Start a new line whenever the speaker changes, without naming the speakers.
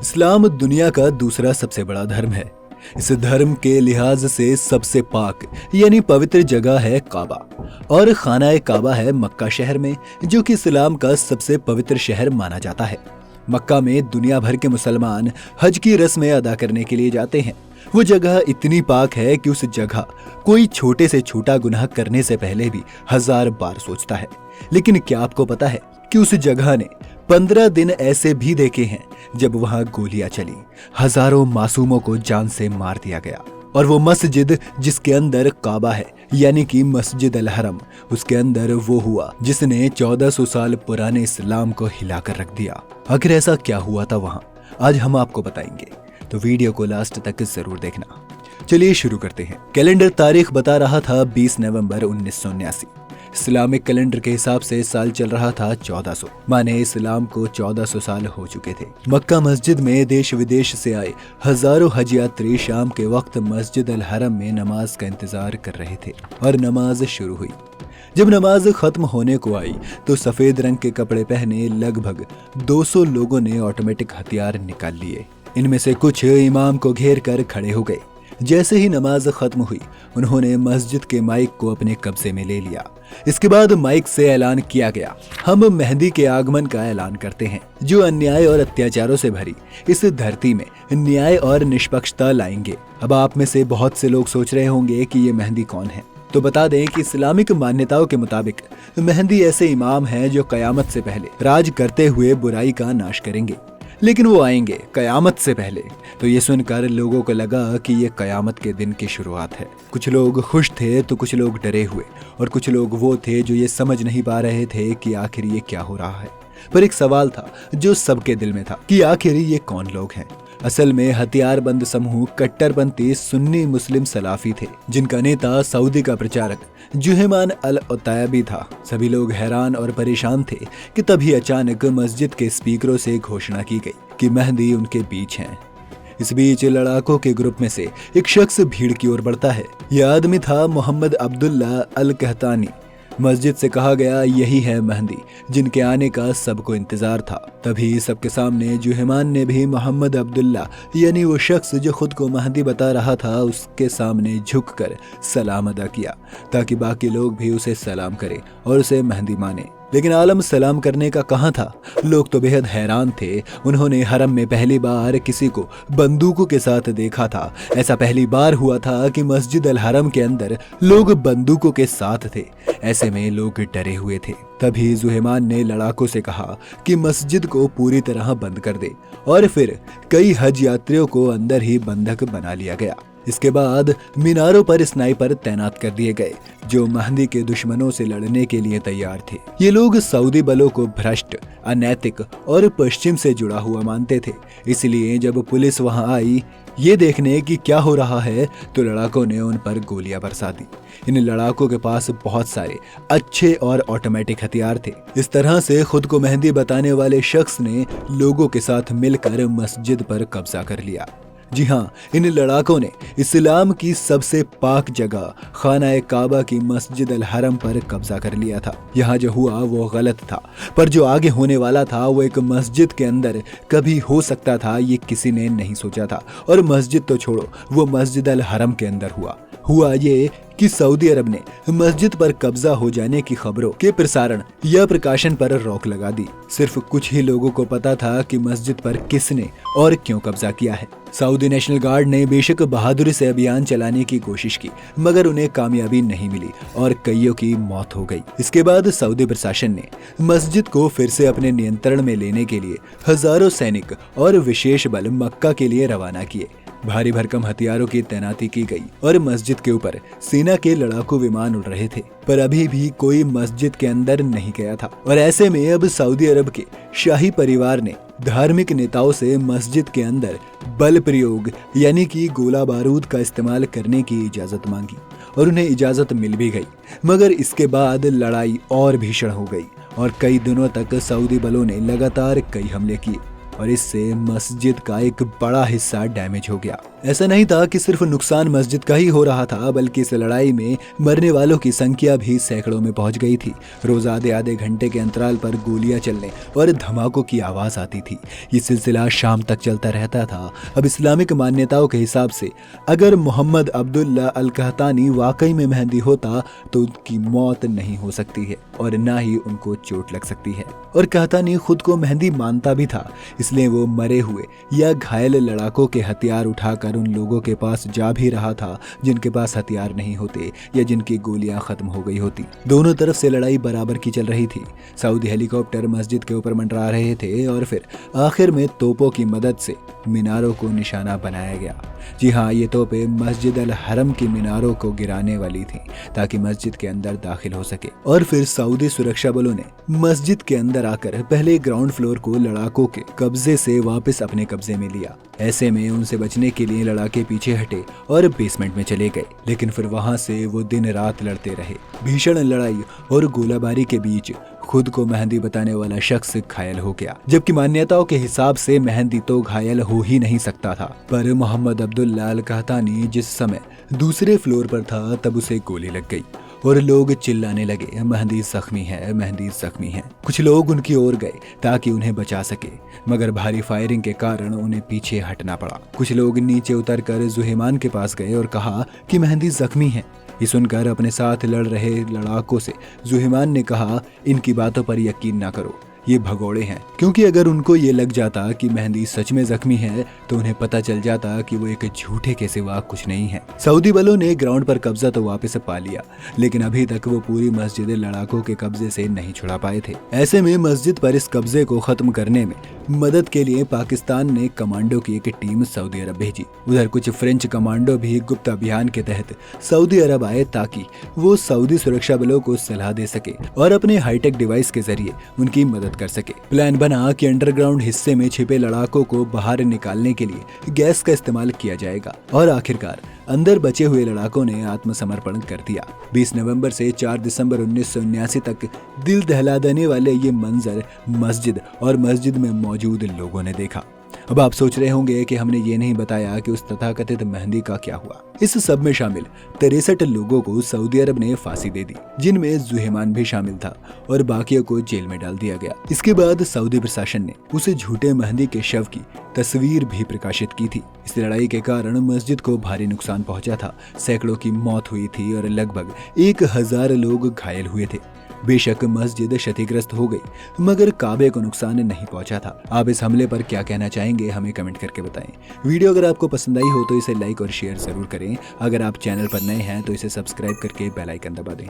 इस्लाम दुनिया का दूसरा सबसे बड़ा धर्म है। इस धर्म के लिहाज से सबसे पाक यानी पवित्र जगह है काबा, और खाना काबा है मक्का शहर में, जो कि इस्लाम का सबसे पवित्र शहर माना जाता है। मक्का में दुनिया भर के मुसलमान हज की रस्में अदा करने के लिए जाते हैं। वो जगह इतनी पाक है कि उस जगह कोई छोटे से छोटा गुनाह करने से पहले भी 1000 बार सोचता है। लेकिन क्या आपको पता है कि उस जगह ने 15 दिन ऐसे भी देखे हैं जब वहां गोलियां चली, हजारों मासूमों को जान से मार दिया गया। और वो मस्जिद जिसके अंदर काबा है यानी कि मस्जिद अल हरम, उसके अंदर वो हुआ जिसने 1400 साल पुराने इस्लाम को हिलाकर रख दिया। आखिर ऐसा क्या हुआ था वहां, आज हम आपको बताएंगे, तो वीडियो को लास्ट तक जरूर देखना। चलिए शुरू करते हैं। कैलेंडर तारीख बता रहा था 20 नवंबर 1979। इस्लामिक कैलेंडर के हिसाब से साल चल रहा था 1400, माने इस्लाम को 1400 साल हो चुके थे। मक्का मस्जिद में देश विदेश से आए हजारों हज यात्री शाम के वक्त मस्जिद अल हरम में नमाज का इंतजार कर रहे थे और नमाज शुरू हुई। जब नमाज खत्म होने को आई तो सफेद रंग के कपड़े पहने लगभग 200 लोगों ने ऑटोमेटिक हथियार निकाल लिए। इनमें से कुछ इमाम को घेर कर खड़े हो गए। जैसे ही नमाज खत्म हुई, उन्होंने मस्जिद के माइक को अपने कब्जे में ले लिया। इसके बाद माइक से ऐलान किया गया, हम मेहंदी के आगमन का ऐलान करते हैं, जो अन्याय और अत्याचारों से भरी इस धरती में न्याय और निष्पक्षता लाएंगे। अब आप में से बहुत से लोग सोच रहे होंगे कि ये मेहंदी कौन है, तो बता दें कि इस्लामिक मान्यताओं के मुताबिक मेहंदी ऐसे इमाम हैं जो कयामत से पहले राज करते हुए बुराई का नाश करेंगे। लेकिन वो आएंगे कयामत से पहले। तो ये सुनकर लोगों को लगा कि ये कयामत के दिन की शुरुआत है। कुछ लोग खुश थे तो कुछ लोग डरे हुए, और कुछ लोग वो थे जो ये समझ नहीं पा रहे थे कि आखिर ये क्या हो रहा है। पर एक सवाल था जो सबके दिल में था कि आखिर ये कौन लोग हैं। असल में हथियारबंद समूह कट्टरपंथी सुन्नी मुस्लिम सलाफी थे, जिनका नेता सऊदी का प्रचारक जुहेमान अल उतैबी था। सभी लोग हैरान और परेशान थे कि तभी अचानक मस्जिद के स्पीकरों से घोषणा की गई कि मेहंदी उनके बीच हैं। इस बीच लड़ाकों के ग्रुप में से एक शख्स भीड़ की ओर बढ़ता है। यह आदमी था मोहम्मद अब्दुल्ला अल कहतानी। मस्जिद से कहा गया, यही है मेहंदी जिनके आने का सबको इंतजार था। तभी सबके सामने जुहेमान ने भी मोहम्मद अब्दुल्ला यानी वो शख्स जो खुद को मेहंदी बता रहा था, उसके सामने झुककर सलाम अदा किया, ताकि बाकी लोग भी उसे सलाम करें और उसे मेहंदी माने। लेकिन आलम सलाम करने का कहाँ था। लोग तो बेहद हैरान थे। उन्होंने हरम में पहली बार किसी को बंदूकों के साथ देखा था। ऐसा पहली बार हुआ था कि मस्जिद अल हरम के अंदर लोग बंदूकों के साथ थे। ऐसे में लोग डरे हुए थे। तभी जुहेमान ने लड़ाकों से कहा कि मस्जिद को पूरी तरह बंद कर दे, और फिर कई हज यात्रियों को अंदर ही बंधक बना लिया गया। इसके बाद मीनारों पर स्नाइपर तैनात कर दिए गए, जो मेहंदी के दुश्मनों से लड़ने के लिए तैयार थे। ये लोग सऊदी बलों को भ्रष्ट, अनैतिक और पश्चिम से जुड़ा हुआ मानते थे। इसलिए जब पुलिस वहां आई ये देखने कि क्या हो रहा है, तो लड़ाकों ने उन पर गोलियां बरसा दी। इन लड़ाकों के पास बहुत सारे अच्छे और ऑटोमेटिक हथियार थे। इस तरह से खुद को मेहंदी बताने वाले शख्स ने लोगों के साथ मिलकर मस्जिद पर कब्जा कर लिया। जी हाँ, इन लड़ाकों ने इस्लाम की सबसे पाक जगह खाना काबा की मस्जिद अल हरम पर कब्जा कर लिया था। यहाँ जो हुआ वो गलत था, पर जो आगे होने वाला था वो एक मस्जिद के अंदर कभी हो सकता था, ये किसी ने नहीं सोचा था। और मस्जिद तो छोड़ो, वो मस्जिद अल हरम के अंदर हुआ ये कि सऊदी अरब ने मस्जिद पर कब्जा हो जाने की खबरों के प्रसारण या प्रकाशन पर रोक लगा दी। सिर्फ कुछ ही लोगों को पता था कि मस्जिद पर किसने और क्यों कब्जा किया है। सऊदी नेशनल गार्ड ने बेशक बहादुरी से अभियान चलाने की कोशिश की, मगर उन्हें कामयाबी नहीं मिली और कईयों की मौत हो गई। इसके बाद सऊदी प्रशासन ने मस्जिद को फिर से अपने नियंत्रण में लेने के लिए हजारों सैनिक और विशेष बल मक्का के लिए रवाना किए। भारी भरकम हथियारों की तैनाती की गई और मस्जिद के ऊपर सेना के लड़ाकू विमान उड़ रहे थे, पर अभी भी कोई मस्जिद के अंदर नहीं गया था। और ऐसे में अब सऊदी अरब के शाही परिवार ने धार्मिक नेताओं से मस्जिद के अंदर बल प्रयोग यानी कि गोला बारूद का इस्तेमाल करने की इजाजत मांगी, और उन्हें इजाजत मिल भी गई। मगर इसके बाद लड़ाई और भीषण हो गई और कई दिनों तक सऊदी बलों ने लगातार कई हमले किए। और इससे मस्जिद का एक बड़ा हिस्सा डैमेज हो गया। ऐसा नहीं था कि सिर्फ नुकसान मस्जिद का ही हो रहा था, बल्कि इस लड़ाई में मरने वालों की संख्या भी सैकड़ों में पहुंच गई थी। रोज आधे आधे घंटे के अंतराल पर गोलियां चलने और धमाकों की आवाज आती थी। ये सिलसिला शाम तक चलता रहता था। अब इस्लामिक मान्यताओं के हिसाब से अगर मोहम्मद अब्दुल्ला अल कहतानी वाकई में मेहंदी होता तो उनकी मौत नहीं हो सकती है और ना ही उनको चोट लग सकती है। और कहतानी खुद को मेहंदी मानता भी था, इसलिए वो मरे हुए या घायल लड़ाकों के हथियार उठाकर उन लोगों के पास जा भी रहा था जिनके पास हथियार नहीं होते या जिनकी गोलियां खत्म हो गई होती। दोनों तरफ से लड़ाई बराबर की चल रही थी। सऊदी हेलीकॉप्टर मस्जिद के ऊपर मंडरा रहे थे और फिर आखिर में तोपों की मदद से मीनारों को निशाना बनाया गया। जी हाँ, ये तोपें मस्जिद अल हरम की मीनारों को गिराने वाली थी ताकि मस्जिद के अंदर दाखिल हो सके। और फिर सऊदी सुरक्षा बलों ने मस्जिद के अंदर आकर पहले ग्राउंड फ्लोर को लड़ाकों के कब्जे से वापस अपने कब्जे में लिया। ऐसे में उनसे बचने के लिए लड़ाके पीछे हटे और बेसमेंट में चले गए, लेकिन फिर वहां से वो दिन रात लड़ते रहे। भीषण लड़ाई और गोलाबारी के बीच खुद को मेहंदी बताने वाला शख्स घायल हो गया, जबकि मान्यताओं के हिसाब से मेहंदी तो घायल हो ही नहीं सकता था। पर मोहम्मद अब्दुल्ला अल कहतानी जिस समय दूसरे फ्लोर पर था तब उसे गोली लग गई और लोग चिल्लाने लगे, मेहंदी जख्मी है, मेहंदी जख्मी है। कुछ लोग उनकी ओर गए ताकि उन्हें बचा सके, मगर भारी फायरिंग के कारण उन्हें पीछे हटना पड़ा। कुछ लोग नीचे उतरकर जुहेमान के पास गए और कहा कि मेहंदी जख्मी है। ये सुनकर अपने साथ लड़ रहे लड़ाकों से जुहेमान ने कहा, इनकी बातों पर यकीन ना करो, ये भगोड़े हैं। क्योंकि अगर उनको ये लग जाता कि मेहंदी सच में जख्मी है तो उन्हें पता चल जाता कि वो एक झूठे के सिवा कुछ नहीं है। सऊदी बलों ने ग्राउंड पर कब्जा तो वापस पा लिया, लेकिन अभी तक वो पूरी मस्जिद लड़ाकों के कब्जे से नहीं छुड़ा पाए थे। ऐसे में मस्जिद पर इस कब्जे को खत्म करने में मदद के लिए पाकिस्तान ने कमांडो की एक टीम सऊदी अरब भेजी। उधर कुछ फ्रेंच कमांडो भी गुप्त अभियान के तहत सऊदी अरब आए ताकि वो सऊदी सुरक्षा बलों को सलाह दे सके और अपने हाईटेक डिवाइस के जरिए उनकी मदद कर सके। प्लान बना कि अंडरग्राउंड हिस्से में छिपे लड़ाकों को बाहर निकालने के लिए गैस का इस्तेमाल किया जाएगा। और आखिरकार अंदर बचे हुए लड़ाकों ने आत्मसमर्पण कर दिया। 20 नवंबर से 4 दिसंबर 1979 तक दिल दहला देने वाले ये मंजर मस्जिद और मस्जिद में मौजूद लोगों ने देखा। अब आप सोच रहे होंगे कि हमने ये नहीं बताया कि उस तथाकथित मेहंदी का क्या हुआ। इस सब में शामिल 63 लोगों को सऊदी अरब ने फांसी दे दी, जिनमें जुहेमान भी शामिल था, और बाकियों को जेल में डाल दिया गया। इसके बाद सऊदी प्रशासन ने उसे झूठे मेहंदी के शव की तस्वीर भी प्रकाशित की थी। इस लड़ाई के कारण मस्जिद को भारी नुकसान पहुंचा था। सैकड़ों की मौत हुई थी और लगभग 1000 लोग घायल हुए थे। बेशक मस्जिद क्षतिग्रस्त हो गई, मगर काबे को नुकसान नहीं पहुंचा था। आप इस हमले पर क्या कहना चाहेंगे, हमें कमेंट करके बताएं। वीडियो अगर आपको पसंद आई हो तो इसे लाइक और शेयर जरूर करें। अगर आप चैनल पर नए हैं तो इसे सब्सक्राइब करके बेल आइकन दबा दें।